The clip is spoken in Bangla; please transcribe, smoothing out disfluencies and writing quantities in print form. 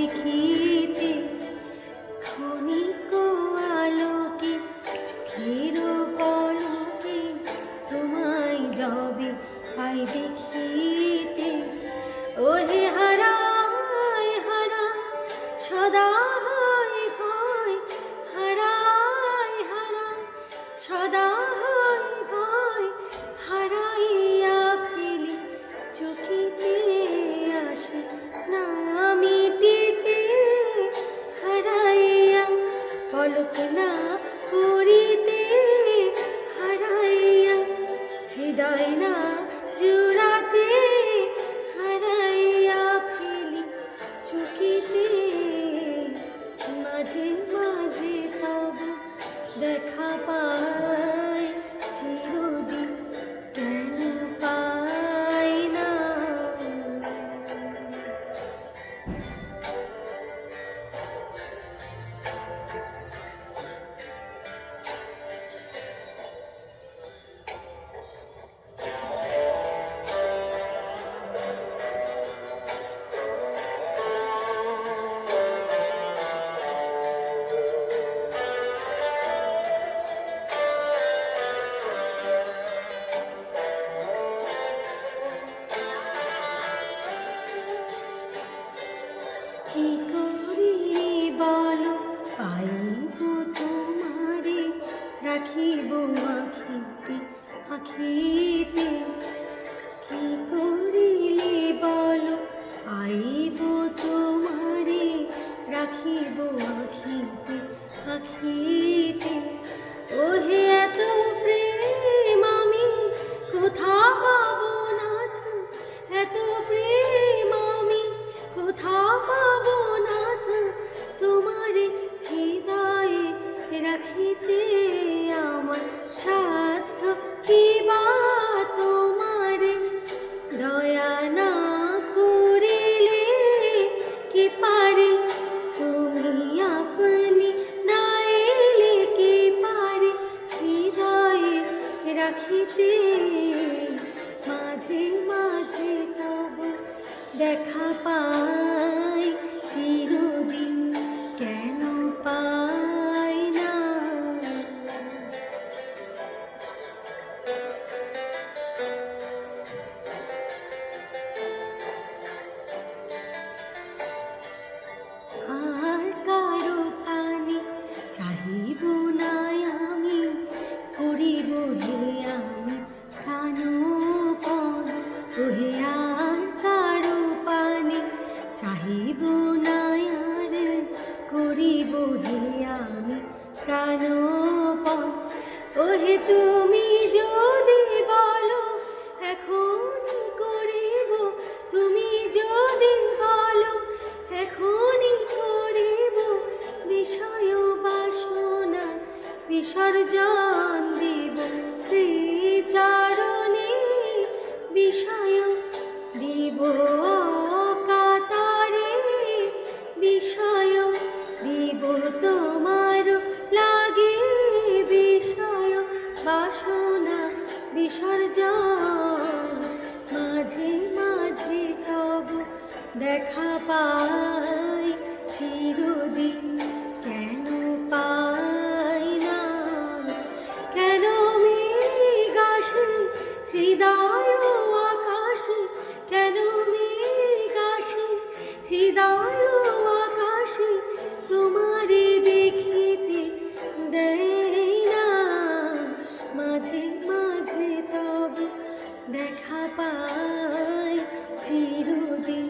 দেখিতে, ক্ষণিক আলোকে চোখের পলকে তোমায় যবে পাই দেখিতে। ওহে হারায় হারায় সদা হয় ভয়, হারায় হারায় সদা হয় ভয়, হারাইয়া ফেলি চকিতে আসে না মিটিতে, হারাইয়া পলক না করিতে, হারাইয়া হৃদয় না জুড়াতে, হারাইয়া ফেলি চকিতে। মাঝে মাঝে তব দেখা পাই, চিরদিন কেন পাই না। কি করিলে বলো পাইব তোমারে, রাখিব আখিতে আখিতে। কি করিলে বলো পাইব তোমারে, রাখিব আখিতে আখিতে। ওহে এত প্রেম আমি কোথা পাবো নাথ, এত প্রেম আমি কোথা পাবো নাথ, তোমারে হৃদয়ে রাখিতে আমার সাধ্য কি বা তোমারে দয়া না করিলে কি পারে, তুমি আপনি না এলে কি পারে হৃদয়ে রাখিতে। মাঝে মাঝে তব দেখা পাই, চিরদিন কেন পাই না। আর কারো পানি চাহিব না আমি, করিব হে আমি প্রাণপণ। ওহে আর কারো পানি চাহিব না আর, করিব হে আমি প্রাণপণ। ওহে তুমি যদি বলো এখনই করিব, তুমি যদি বলো এখনই করিব, বিষয় বাসনা বিসর্জন দিব শ্রীচরণে, বিষয় দিব কাতারে, বিষয় দিব তোমার লাগে, বিষয় বাসনা বিসর্জন। মাঝে মাঝে তব দেখা পাই, চিরদিন কেন পাই না। কেন মেঘ আসে হৃদয় আকাশে, কেন মেঘ আসে হৃদয় আকাশে, তোমারে দেখিতে দেয় না। মাঝে মাঝে তব দেখা পাই, চিরদিন